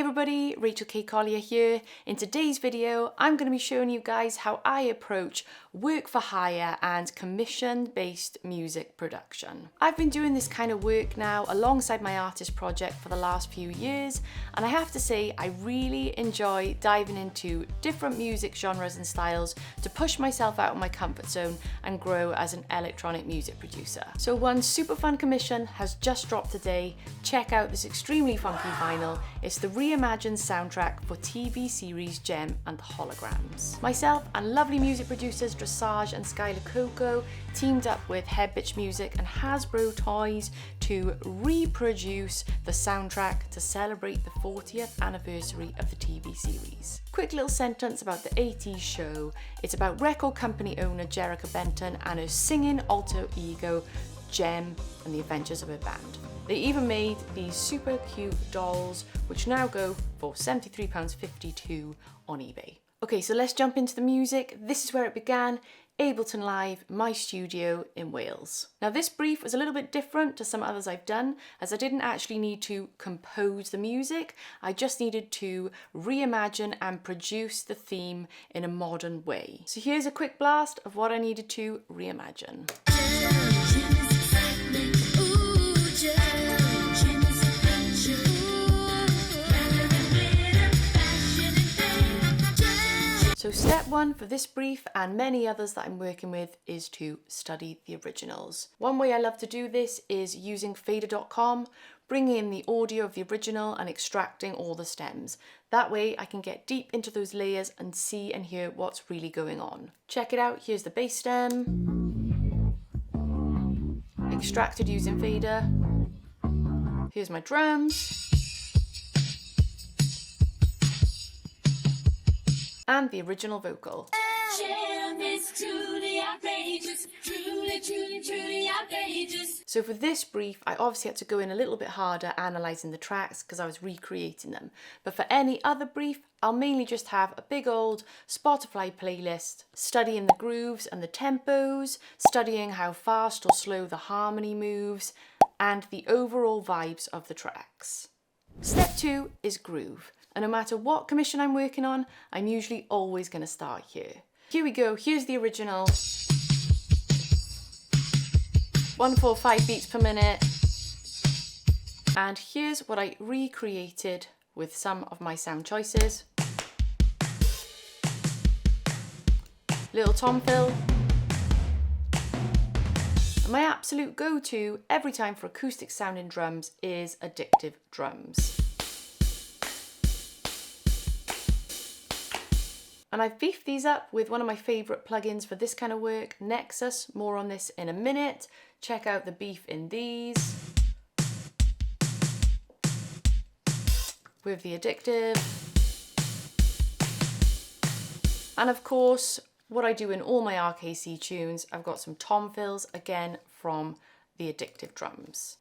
everybody, Rachel K. Collier here. In today's video, I'm going to be showing you guys how I approach work for hire and commission-based music production. I've been doing this kind of work now alongside my artist project for the last few years, and I have to say I really enjoy diving into different music genres and styles to push myself out of my comfort zone and grow as an electronic music producer. So one super fun commission has just dropped today. Check out this extremely funky vinyl. It's the reimagined soundtrack for TV series Jem and The Holograms. Myself and lovely music producers Dressage and Skylar Coco teamed up with Head Bitch Music and Hasbro Toys to reproduce the soundtrack to celebrate the 40th anniversary of the TV series. Quick little sentence about the 80s show. It's about record company owner Jerrica Benton and her singing alter ego Jem and the adventures of her band. They even made these super cute dolls, which now go for £73.52 on eBay. Okay, so let's jump into the music. This is where it began, Ableton Live, my studio in Wales. Now this brief was a little bit different to some others I've done, as I didn't actually need to compose the music, I just needed to reimagine and produce the theme in a modern way. So here's a quick blast of what I needed to reimagine. So step one for this brief and many others that I'm working with is to study the originals. One way I love to do this is using fader.com, bringing in the audio of the original and extracting all the stems. That way I can get deep into those layers and see and hear what's really going on. Check it out, here's the bass stem, extracted using fader. Here's my drums. And the original vocal. Jem is truly outrageous, truly outrageous. So for this brief, I obviously had to go in a little bit harder analysing the tracks because I was recreating them. But for any other brief, I'll mainly just have a big old Spotify playlist, studying the grooves and the tempos, studying how fast or slow the harmony moves, and the overall vibes of the tracks. Step two is groove. And no matter what commission I'm working on, I'm usually always going to start here. Here we go, here's the original. 145 beats per minute. And here's what I recreated with some of my sound choices. Little tom fill. And my absolute go-to every time for acoustic sounding drums is Addictive Drums. And I've beefed these up with one of my favourite plugins for this kind of work, Nexus. More on this in a minute. Check out the beef in these. With the Addictive. And of course, what I do in all my RKC tunes, I've got some tom fills, again from the Addictive Drums.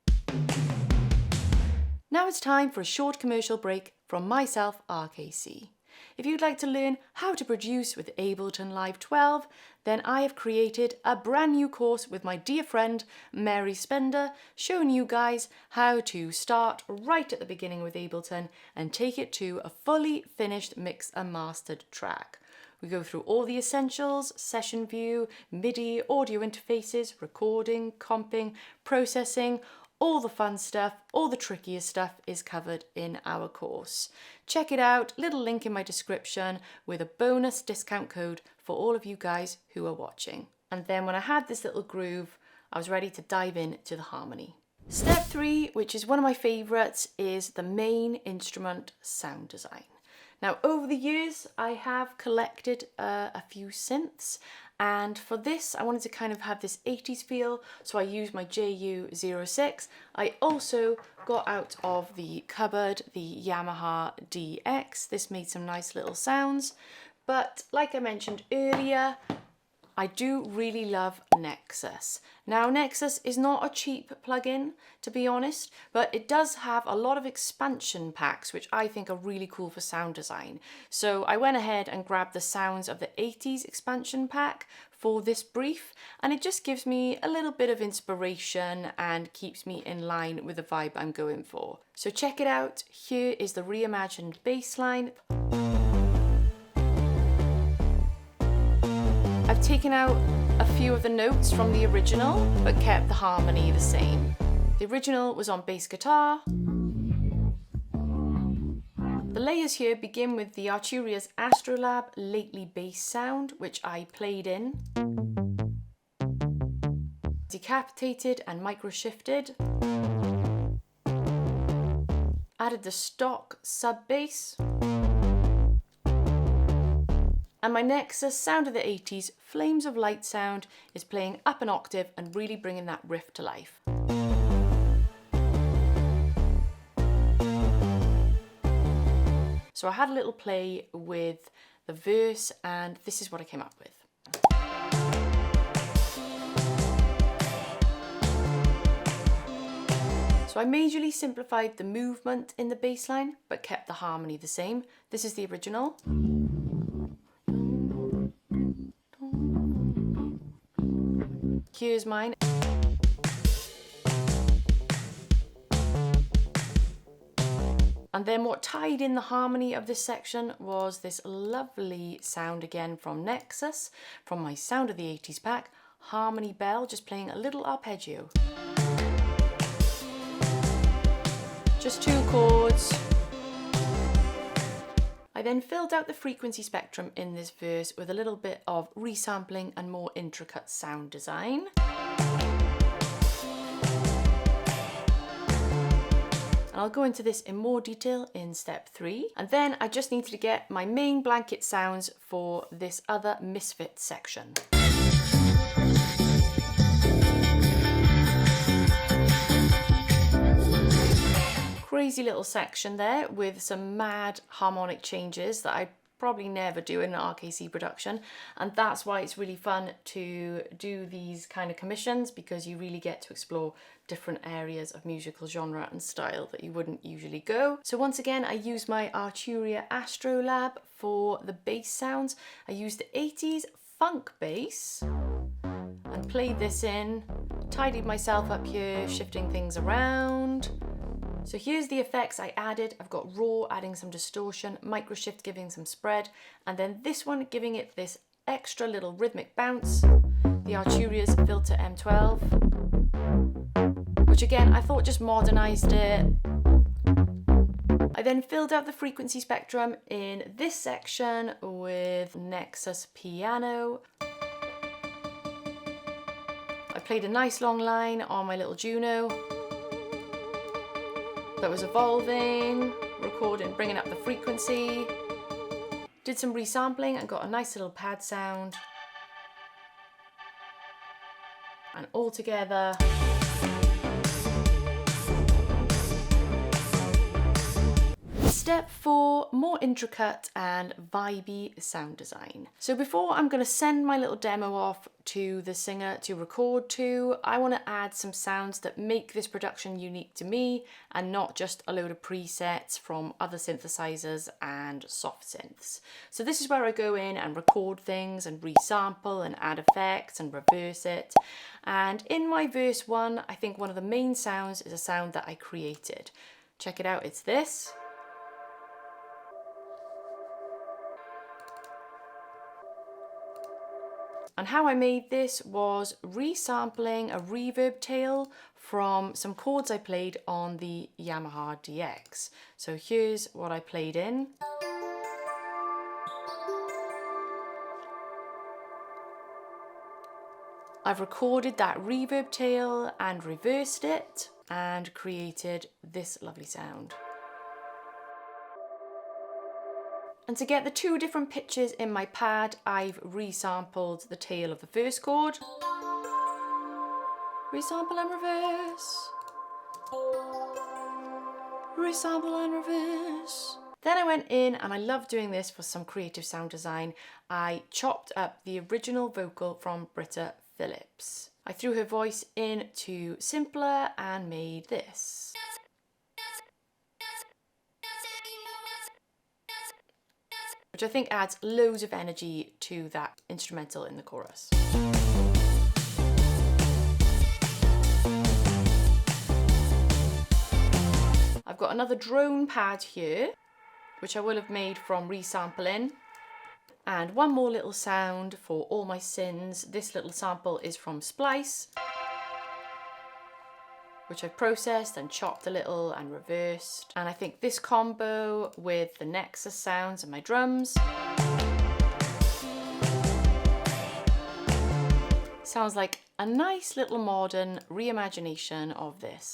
Now it's time for a short commercial break from myself, RKC. If you'd like to learn how to produce with Ableton Live 12, then I have created a brand new course with my dear friend Mary Spender, showing you guys how to start right at the beginning with Ableton and take it to a fully finished mixed and mastered track. We go through all the essentials, session view, MIDI, audio interfaces, recording, comping, processing. All the fun stuff, all the trickier stuff is covered in our course. Check it out, little link in my description with a bonus discount code for all of you guys who are watching. And then when I had this little groove, I was ready to dive into the harmony. Step three, which is one of my favorites, is the main instrument sound design. Now over the years, I have collected a few synths, and for this I wanted to kind of have this 80s feel, so I used my JU06. I also got out of the cupboard the Yamaha DX. This made some nice little sounds, but like I mentioned earlier, I do really love Nexus. Now, Nexus is not a cheap plugin, to be honest, but it does have a lot of expansion packs, which I think are really cool for sound design. So I went ahead and grabbed the Sounds of the 80s expansion pack for this brief, and it just gives me a little bit of inspiration and keeps me in line with the vibe I'm going for. So check it out. Here is the reimagined bass line. I've taken out a few of the notes from the original, but kept the harmony the same. The original was on bass guitar. The layers here begin with the Arturia's Astrolab Lately bass sound, which I played in, decapitated and micro shifted, added the stock sub bass, and my Nexus Sound of the 80s Flames of Light sound is playing up an octave and really bringing that riff to life. So I had a little play with the verse, and this is what I came up with. So I majorly simplified the movement in the bass line, but kept the harmony the same. This is the original. Here's mine. And then what tied in the harmony of this section was this lovely sound again from Nexus, from my Sound of the 80s pack, Harmony Bell, just playing a little arpeggio. Just 2 chords. I then filled out the frequency spectrum in this verse with a little bit of resampling and more intricate sound design. And I'll go into this in more detail in step 3. And then I just needed to get my main blanket sounds for this other Misfit section. Crazy little section there with some mad harmonic changes that I probably never do in an RKC production, and that's why it's really fun to do these kind of commissions, because you really get to explore different areas of musical genre and style that you wouldn't usually go. So once again, I used my Arturia Astrolab for the bass sounds. I used the 80s funk bass and played this in, tidied myself up here, shifting things around. So here's the effects I added. I've got raw adding some distortion, micro shift giving some spread, and then this one giving it this extra little rhythmic bounce, the Arturia's Filter M12, which again I thought just modernized it. I then filled out the frequency spectrum in this section with Nexus Piano. I played a nice long line on my little Juno that was evolving, recording, bringing up the frequency. Did some resampling and got a nice little pad sound. And all together. Step 4, more intricate and vibey sound design. So before I'm going to send my little demo off to the singer to record to, I want to add some sounds that make this production unique to me and not just a load of presets from other synthesizers and soft synths. So this is where I go in and record things and resample and add effects and reverse it. And in my verse 1, I think one of the main sounds is a sound that I created. Check it out, it's this. And how I made this was resampling a reverb tail from some chords I played on the Yamaha DX. So here's what I played in. I've recorded that reverb tail and reversed it and created this lovely sound. And to get the 2 different pitches in my pad, I've resampled the tail of the first chord. Resample and reverse. Resample and reverse. Then I went in, and I love doing this for some creative sound design. I chopped up the original vocal from Britta Phillips. I threw her voice into Simpler and made this. Which I think adds loads of energy to that instrumental in the chorus. I've got another drone pad here, which I will have made from resampling. And one more little sound for all my sins. This little sample is from Splice, which I've processed and chopped a little and reversed. And I think this combo with the Nexus sounds and my drums sounds like a nice little modern reimagination of this.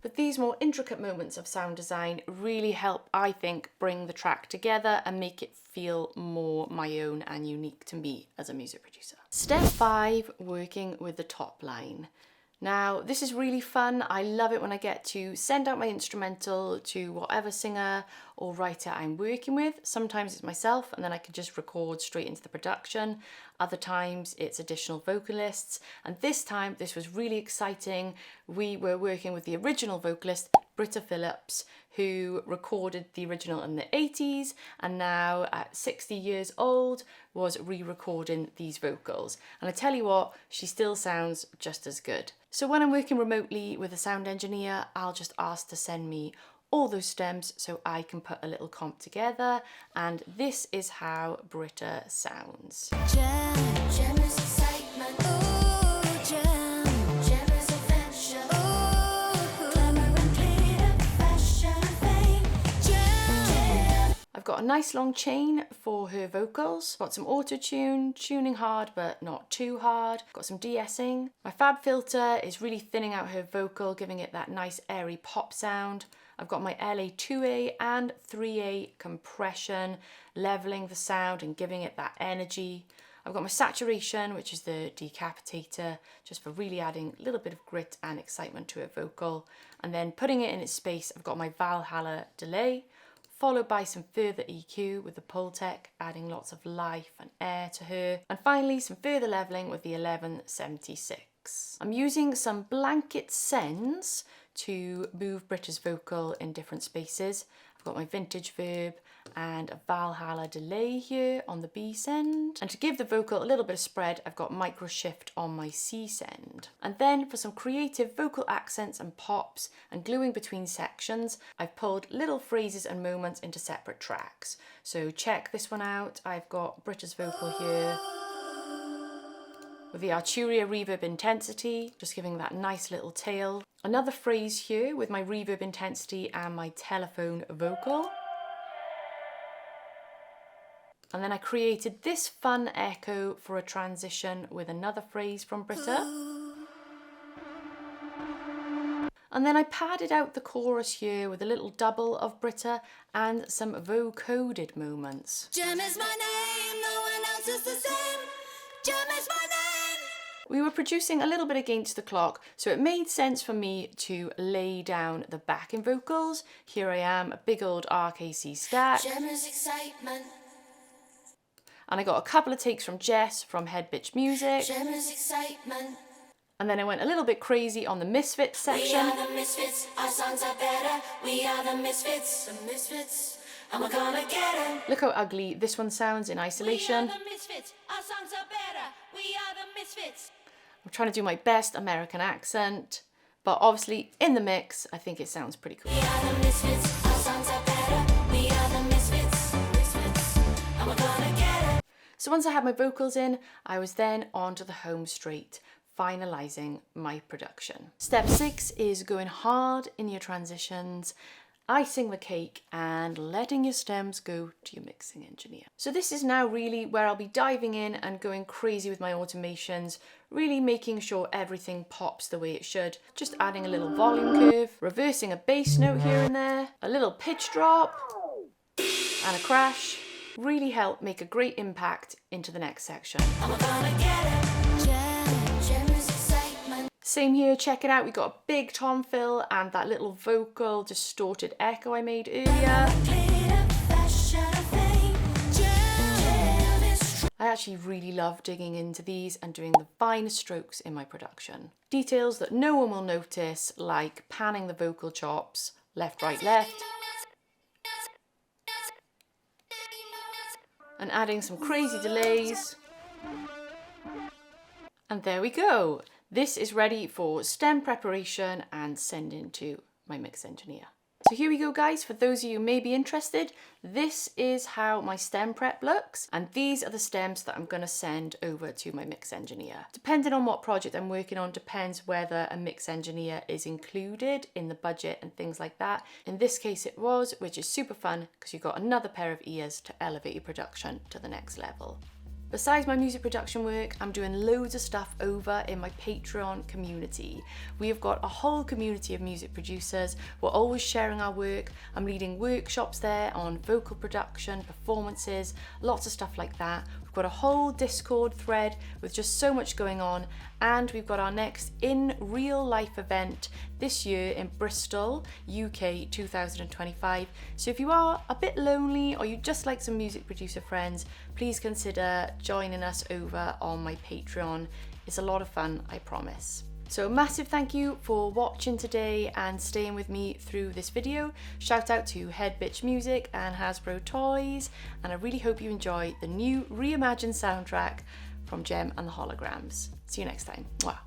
But these more intricate moments of sound design really help, I think, bring the track together and make it feel more my own and unique to me as a music producer. Step 5, working with the top line. Now, this is really fun. I love it when I get to send out my instrumental to whatever singer or writer I'm working with. Sometimes it's myself, and then I can just record straight into the production. Other times it's additional vocalists. And this time, this was really exciting. We were working with the original vocalist, Britta Phillips, who recorded the original in the 80s and now at 60 years old was re-recording these vocals. And I tell you what, she still sounds just as good. So when I'm working remotely with a sound engineer, I'll just ask to send me all those stems so I can put a little comp together. And this is how Britta sounds. Jem is excitement. Ooh, Jem is adventure. Ooh, glamour and glitter, fashion, fame. Jem. I've got a nice long chain for her vocals. Got some auto-tune, tuning hard but not too hard. Got some de-essing. My fab filter is really thinning out her vocal, giving it that nice airy pop sound. I've got my LA 2A and 3A compression, leveling the sound and giving it that energy. I've got my saturation, which is the decapitator, just for really adding a little bit of grit and excitement to her vocal. And then putting it in its space, I've got my Valhalla delay, followed by some further EQ with the Pultec, adding lots of life and air to her. And finally, some further leveling with the 1176. I'm using some blanket sends to move Britta's vocal in different spaces. I've got my vintage verb and a Valhalla delay here on the B send. And to give the vocal a little bit of spread, I've got micro shift on my C send. And then for some creative vocal accents and pops and gluing between sections, I've pulled little phrases and moments into separate tracks. So check this one out. I've got Britta's vocal here with the Arturia reverb intensity, just giving that nice little tail. Another phrase here with my reverb intensity and my telephone vocal. And then I created this fun echo for a transition with another phrase from Britta. And then I padded out the chorus here with a little double of Britta and some vocoded moments. Jem is my name, no one else is the same. Jem is my name. We were producing a little bit against the clock, so it made sense for me to lay down the backing vocals. Here I am, a big old RKC stack. Jem is excitement. And I got a couple of takes from Jess from Head Bitch Music. Jem is excitement. And then I went a little bit crazy on the Misfits section. We are the Misfits, our songs are better. We are the Misfits, and we're gonna get 'em. Look how ugly this one sounds in isolation. We are the Misfits, our songs are better. We are the Misfits. I'm trying to do my best American accent, but obviously in the mix, I think it sounds pretty cool. We are the Misfits, our songs are better. We are the Misfits, and we're gonna get 'em. So once I had my vocals in, I was then on to the home straight, finalizing my production. Step 6 is going hard in your transitions, icing the cake and letting your stems go to your mixing engineer. So this is now really where I'll be diving in and going crazy with my automations, really making sure everything pops the way it should. Just adding a little volume curve, reversing a bass note here and there, a little pitch drop and a crash really help make a great impact into the next section. Same here, check it out. We got a big tom fill and that little vocal distorted echo I made earlier. I actually really love digging into these and doing the finer strokes in my production. Details that no one will notice, like panning the vocal chops, left, right, left. And adding some crazy delays. And there we go. This is ready for stem preparation and sending to my mix engineer. So here we go guys, for those of you who may be interested, this is how my stem prep looks, and these are the stems that I'm going to send over to my mix engineer. Depending on what project I'm working on depends whether a mix engineer is included in the budget and things like that. In this case it was, which is super fun because you've got another pair of ears to elevate your production to the next level. Besides my music production work, I'm doing loads of stuff over in my Patreon community. We have got a whole community of music producers. We're always sharing our work. I'm leading workshops there on vocal production, performances, lots of stuff like that. We've got a whole Discord thread with just so much going on, and we've got our next in real life event this year in Bristol, UK 2025. So if you are a bit lonely or you just like some music producer friends, please consider joining us over on my Patreon. It's a lot of fun, I promise. So a massive thank you for watching today and staying with me through this video. Shout out to Head Bitch Music and Hasbro Toys, and I really hope you enjoy the new reimagined soundtrack from Jem and The Holograms. See you next time. Mwah.